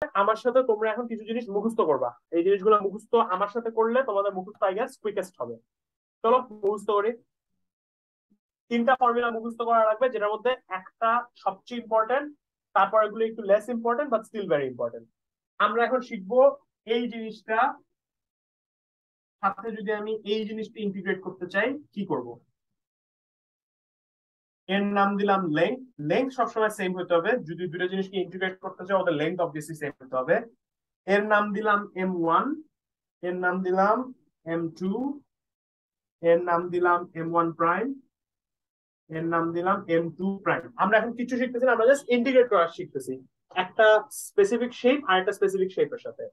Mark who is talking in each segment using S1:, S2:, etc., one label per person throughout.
S1: আমার সাথে তোমরা এখন কিছু জিনিস মুখস্থ করবা। এই জিনিসগুলো মুখস্থ আমার সাথে করলে তোমাদের মুখস্থ আই গেস কুইকেস্ট হবে। চলো মুখস্থ করি। তিনটা ফর্মুলা মুখস্থ করা লাগবে, যেটার মধ্যে একটা সবচেয়ে ইম্পর্টেন্ট, তারপর এগুলো একটু less important but still very important. আমরা এখন শিখবো এই জিনিসটা সাথে যদি আমি এই জিনিসটা ইন্টিগ্রেট করতে চাই কি করব। এর নাম দিলাম লেংথ। লেংথ সবসময় সেম হতে হবে, যদি দুটো জিনিসকে ইন্টিগ্রেট করতে চাই ওদের লেংথ অবভিয়াসলি সেম হতে হবে। এর নাম দিলাম M1, এর নাম দিলাম M2, এর নাম দিলাম M1 প্রাইম, এর নাম দিলাম M2 প্রাইম। আমরা এখন কিছু শিখতেছি না, আমরা জাস্ট ইন্টিগ্রেট করা শিখতেছি একটা স্পেসিফিক শেপ আর একটা স্পেসিফিক শেপের সাথে।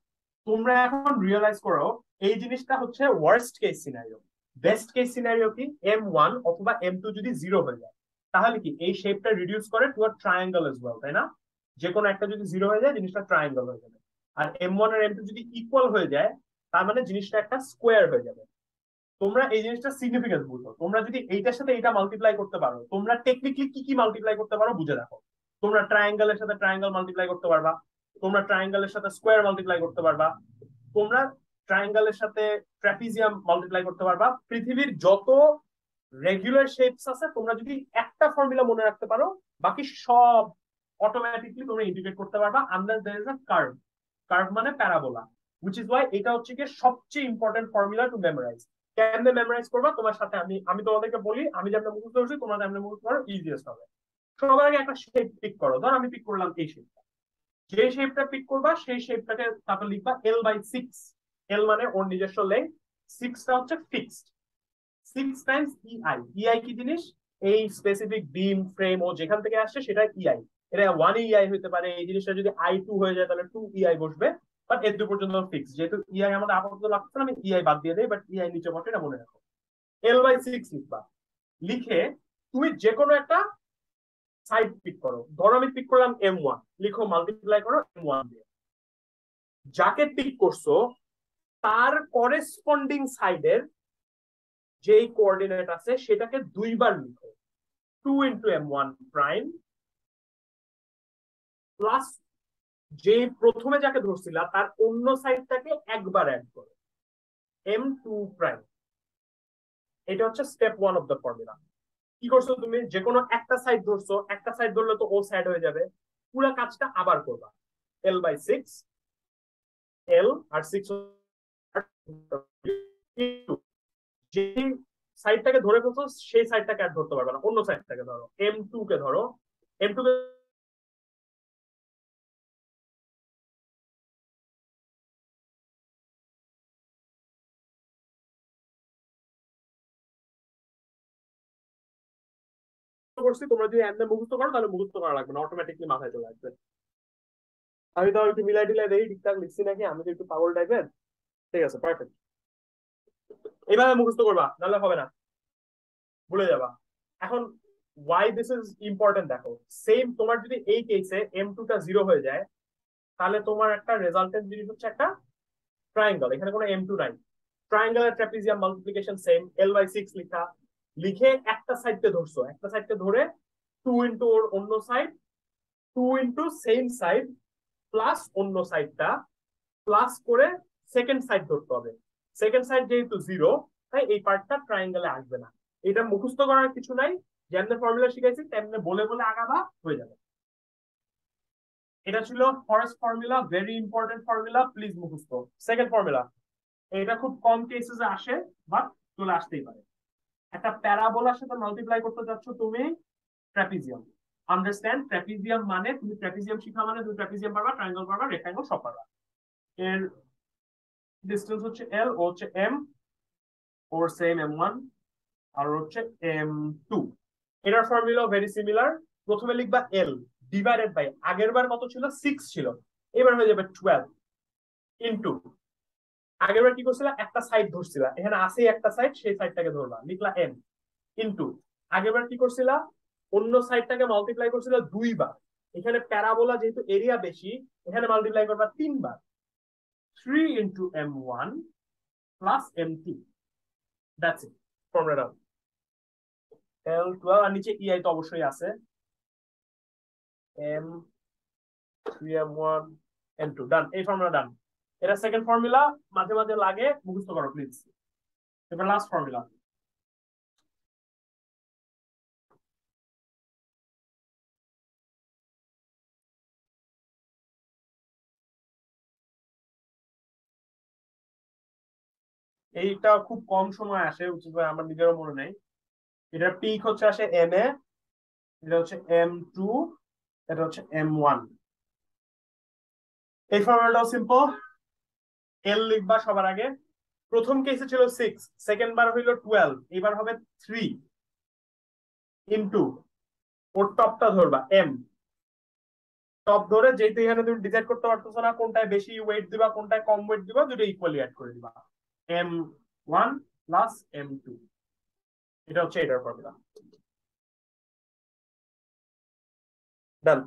S1: তোমরা এখন রিয়েলাইজ করো এই জিনিসটা হচ্ছে worst case scenario. Best case scenario কি, M1 অথবা M2 যদি জিরো হয়ে যায় তাহলে কি এই শেপটা রিডিউস করে to a triangle as well, তাই না? যে কোনো একটা যদি জিরো হয়ে যায় জিনিসটা ট্রায়াঙ্গেল হয়ে যাবে। আর M1 আর M2 যদি ইকুয়াল হয়ে যায় তার মানে জিনিসটা একটা স্কোয়ার হয়ে যাবে। তোমরা এই জিনিসটা সিগনিফিকেন্স বুঝো। তোমরা যদি এইটার সাথে এইটা মাল্টিপ্লাই করতে পারো, তোমরা টেকনিক্যালি কি কি মাল্টিপ্লাই করতে পারো বুঝে রাখো। তোমরা ট্রায়াঙ্গেলের সাথে ট্রায়াঙ্গেল মাল্টিপ্লাই করতে পারবা, তোমরা ট্রায়াঙ্গেলের সাথে স্কোয়ার মাল্টিপ্লাই করতে পারবা, তোমরা ট্রায়াঙ্গেলের সাথে ট্রাপিজিয়াম মাল্টিপ্লাই করতে পারবা। পৃথিবীর যত রেগুলার শেপস আছে তোমরা যদি একটা ফর্মুলা মনে রাখতে পারো, বাকি সব অটোমেটিকলি তোমরা ইন্টিগ্রেট করতে পারবা unless there is a curve. Curve মানে প্যারাবোলা, হুইচ ইজ ওয়াই এটা হচ্ছে কি সবচেয়ে ইম্পর্টেন্ট ফর্মুলা টু মেমোরাইজ। কেমনে মেমোরাইজ করবা তোমার সাথে আমি আমি তোমাদেরকে বলি, আমি যেমন মুখস্থ করছি তোমরা যেমন মুখস্থ করো ইজিয়েস্ট হবে। সবার আগে একটা শেপ পিক করো। ধর আমি পিক করলাম এই শেপটা। যে শেপটা পিক করবা সেই শেপটাকে তারপর লিখবা L/6। এল মানে ওর নিজস্ব লেন্থ, সিক্সটা হচ্ছে ফিক্সড। 6 টাইমস ইআই। ইআই কি জিনিস? এই স্পেসিফিক বিম ফ্রেম ও যেখান থেকে আসছে সেটা ইআই। এটা 1 ইআই হতে পারে। এই জিনিসটা যদি I2 হয়ে যায় তাহলে 2 ইআই বসবে। বাট এর 2 পর্যন্ত ফিক্স। যেহেতু ইআই আমাদের আপাতত লাগছে না, আমি ইআই বাদ দিয়ে দেই, বাট ইআই নিচে বসে, এটা মনে রাখো। L/6 লিখবা। লিখে তুমি যে কোনো একটা সাইড পিক করো। ধরো আমি পিক করলাম M1, লিখো মাল্টিপ্লাই করো M1 দিয়ে। যাকে পিক করছো তার করেসপন্ডিং সাইডের যেই কোঅর্ডিনেট আছে সেটাকে দুইবার লিখো। 2 × M1 প্রাইম প্লাস যে প্রথমে যাকে ধরছিলা তার অন্য সাইডটাকে একবার অ্যাড করো, M2 প্রাইম। এটা হচ্ছে স্টেপ 1 অফ দ্য ফর্মুলা। কি করছো তুমি? যে কোনো একটা সাইড ধরছো, একটা সাইড ধরলে তো ও সাইড হয়ে যাবে। পুরো কাজটা আবার করবা। L/6, L আর 6, যে সাইডটাকে ধরে ফেলছো সেই সাইডটাকে আর ধরতে পারবে না, অন্য সাইডটাকে ধরো, M2 কে ধরো। M2 কে করছি। তোমরা যদি এমনি মুখস্থ করো তাহলে মুখস্থ করা লাগবে না, অটোমেটিকলি মাথায় চলে আসবে। আমি তো একটু মিলাই টিলাই দেই ঠিকঠাক লিখছি নাকি, আমি তো একটু পাগল টাইপের। ঠিক আছে, পারফেক্ট। এইভাবে মুখস্থ করবা, নাহলে হবে না, ভুলে যাবা। এখন ওয়াই দিস ইজ ইম্পর্টেন্ট দেখো। সেম তোমার যদি এই কেসে M2 টা জিরো হয়ে যায় তাহলে তোমার একটা রেজাল্টেন্ট জিনিস হচ্ছে একটা ট্রায়াঙ্গেল। এখানে কোনো M2 নাই। ট্রায়াঙ্গেলের ট্রাপিজিয়াম মাল্টিপ্লিকেশন সেম, L/6 লিখা। লিখে একটা সাইডকে ধরছো, একটা সাইডকে ধরে 2 × ওর অন্য সাইড, 2 × সেম সাইড প্লাস অন্য সাইডটা প্লাস করে সেকেন্ড সাইড ধরতে হবে। সেকেন্ড সাইড যেহেতু জিরো তাই এই পার্টটা ট্রায়াঙ্গেলে আসবে না। এটা মুখস্থ করার কিছু নাই, যেমন ফর্মুলা শিখাইছি তেমনি বলে বলে আগাবা, হয়ে যাবে। এটা ছিল first formula, very important formula, please মুখস্থ। সেকেন্ড ফর্মুলা, এটা খুব কম কেসেসে আসে বাট চলে আসতেই পারে। একটা প্যারাবোলার সাথে মাল্টিপ্লাই করতে যাচ্ছ তুমি ট্রাপিজিয়াম। আন্ডারস্ট্যান্ড, ট্রাপিজিয়াম মানে তুমি ট্রাপিজিয়াম শিখা মানে তুমি ট্রাপিজিয়াম পারবা, ট্রায়াঙ্গেল পারবা, রেক্টাঙ্গেল সব পারবা। এর ডিস্টেন্স হচ্ছে L, ও হচ্ছে M, ওর সেম M1 আর হচ্ছে M2। এটার ফর্মুলা ভেরি সিমিলার। প্রথমে লিখবা L ডিভাইডেড বাই, আগের বার কত ছিল? 6 ছিল, এবার হয়ে যাবে 12 ইনটু, আগের বার কি করছিলা? একটা সাইড ধরছিলা, এখানে আছে একটা সাইড, সেই সাইডটাকে ধরবা, লিখলা M ইনটু, আগের বার কি করছিলা? অন্য সাইডটাকে মাল্টিপ্লাই করছিলা দুইবার। এখানে প্যারাবোলা যেহেতু এরিয়া বেশি, এখানে মাল্টিপ্লাই করবা তিনবার, 3 × M1 plus M2। That's it, formula. L12 আর নিচে ইআই তো অবশ্যই আছে। M3M1 m2 ডান এই ফর্মুলা ডান এটা সেকেন্ড ফর্মুলা মাঝে মাঝে লাগে মুখস্থ করো প্লিজ এবার লাস্ট ফর্মুলা এইটা খুব কম সময় আসে উচিত আমার নিজেরও মনে নেই এটার পিক হচ্ছে আসে এম এ এটা হচ্ছে m2 এটা হচ্ছে m1 এই ফর্মুলাটাও সিম্পল এল লিখবা সবার আগে প্রথম কেসে ছিল 6 সেকেন্ড বার হইলো 12 এবার হবে 3 ইনটু ওর টপটা ধরবা এম টপ ধরে যেহেতু এখানে তুমি ডিসাইড করতে পারতেছো না কোনটায় বেশি ওয়েট দিবা কোনটায় কম ওয়েট দিবা দুটো ইকুয়ালি অ্যাড করে দিবা m1 প্লাস m2 এটা হচ্ছে এটার ফর্মুলা ডান